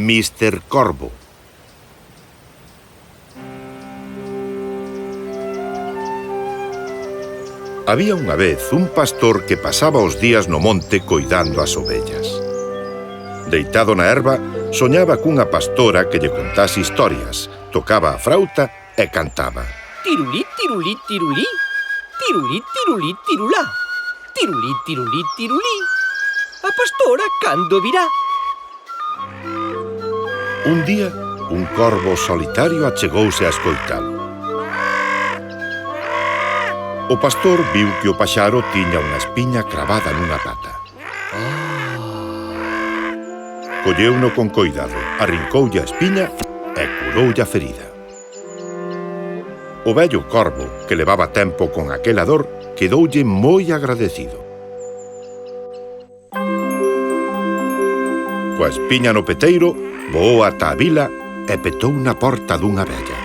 Mr. Corvo. Había unha vez un pastor que pasaba os días no monte coidando as ovellas. Deitado na herba, soñaba cunha pastora que lle contase historias, tocaba a frauta e cantaba. Tirulí, tirulí, tirulí, tirulí, tirulí, tirulá, tirulí, tirulí, tirulí. A pastora cando virá? Un día, un corvo solitario achegouse a escoitalo. O pastor viu que o paxaro tiña unha espiña cravada nunha pata. Colleuno con coidado, arrincoulle a espiña e curoulle a ferida. O vello corvo, que levaba tempo con aquela dor, quedoulle moi agradecido. Coa espiña no peteiro, voou ata a vila e petou na porta dunha vella.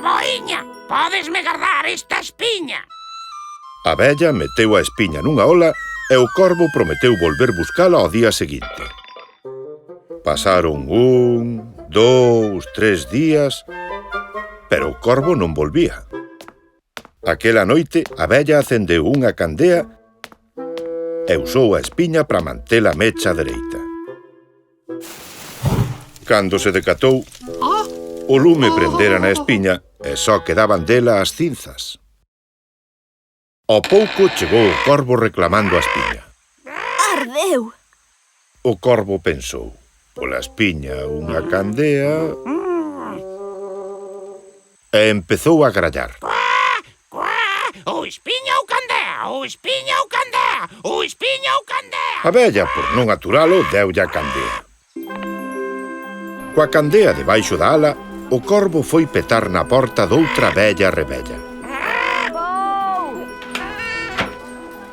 Aboiña, podesme guardar esta espiña? A vella meteu a espiña nunha ola e o corvo prometeu volver buscala ao día seguinte. Pasaron 1, 2, 3 días, pero o corvo non volvía. Aquela noite, a vella acendeu unha candea e usou a espiña para mantela mecha dereita. Cando se decatou, o lume prendera na espiña e só quedaban dela as cinzas. Ao pouco chegou o corvo reclamando a espiña. Ardeu! O corvo pensou, pola espiña unha candea, e empezou a grallar. O espiña ou candea, o espiña ou candea, o espiña ou candea. A vella, por non aturalo, deulle a candea. Coa candea debaixo da ala, o corvo foi petar na porta doutra vella rebella.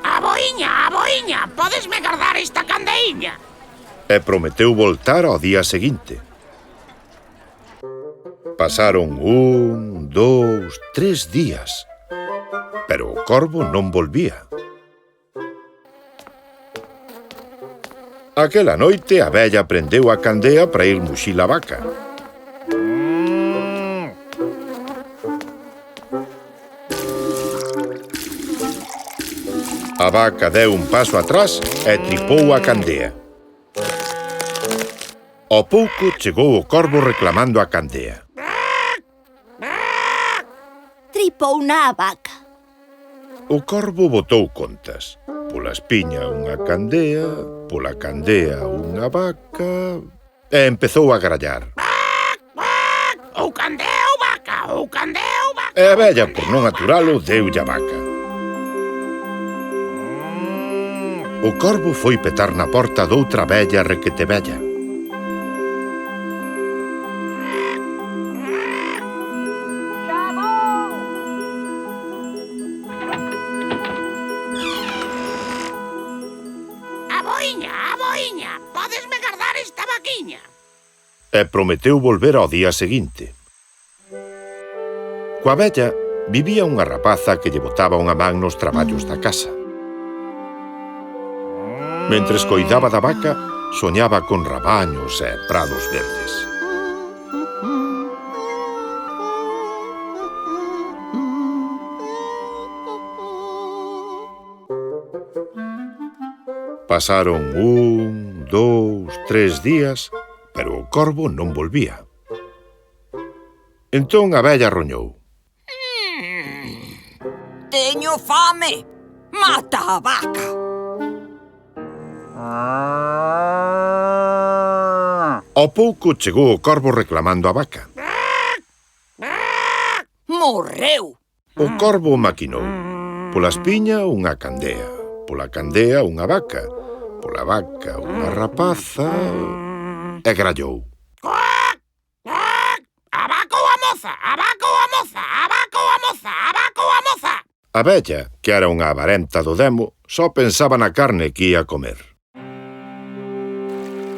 Aboiña, podesme guardar esta candeíña? E prometeu voltar ao día seguinte. Pasaron 1, 2, 3 días, pero o corvo non volvía. Aquela noite a vella prendeu a candea para ir muxir a vaca. A vaca deu un paso atrás e tripou a candea. Ao pouco chegou o corvo reclamando a candea. Tripou na vaca. O corvo botou contas. Pola espiña unha candea, pola candea unha vaca, e empezou a grallar. Ou candea ou vaca, ou candea ou vaca. E a vella, por non aturalo, deulle a vaca. O corvo foi petar na porta doutra vella requete vella. Aboiña, podesme guardar esta vaquiña? E prometeu volver ao día seguinte. Coa vella vivía unha rapaza que lle botaba unha man nos traballos da casa. Mentres coidaba da vaca, soñaba con rabaños e prados verdes. Pasaron 1, 2, 3 días, pero o corvo non volvía. Entón a vella roñou. Teño fame! Mata a vaca! Ao pouco chegou o corvo reclamando a vaca. Morreu! O corvo maquinou. Pola espiña unha candea, pola candea unha vaca, pola vaca unha rapaza, e grallou. A vaca ou a moza, a vaca ou a moza, a vaca ou a moza, a vaca ou a moza. A vella, que era unha avarenta do demo, só pensaba na carne que ia comer.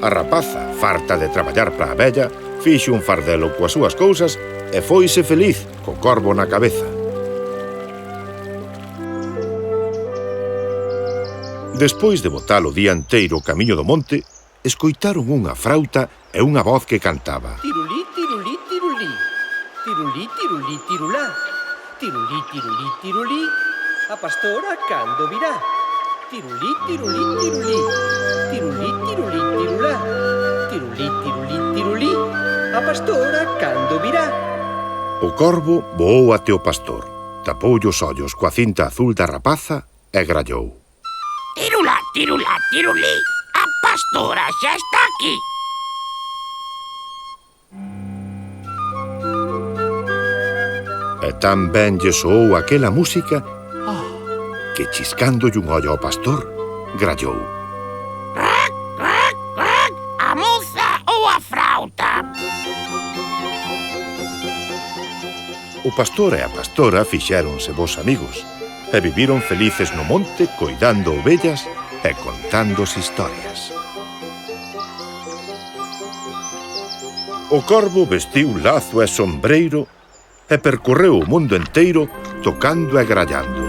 A rapaza, farta de traballar para a vella, fixo un fardelo coas súas cousas e foise feliz co corvo na cabeza. Despois de botar o día enteiro o camiño do monte, escoitaron unha frauta e unha voz que cantaba: Tirulí, tirulí, tirulí. Tirulí, tirulí, tirulá. Tirulí, tirulí, tirulí. A pastora cando virá. Tirulí, tirulí, tirulí. Tirulí, tirulí, tirulá. Tirulí, tirulí, tirulí. A pastora cando virá. O corvo voou até o pastor, tapoulle os ollos coa cinta azul da rapaza e grallou: Tirulá, tirulá, tirulí. A pastora xa está aquí. E tan ben lle soou aquela música que, chiscándolle un ollo ao pastor, grallou: Crac, crac, crac. A moza ou a frauta? O pastor e a pastora fixéronse bons amigos e viviron felices no monte coidando ovellas e contándose historias. O corvo vestiu lazo e sombreiro e percorreu o mundo enteiro tocando e grallando.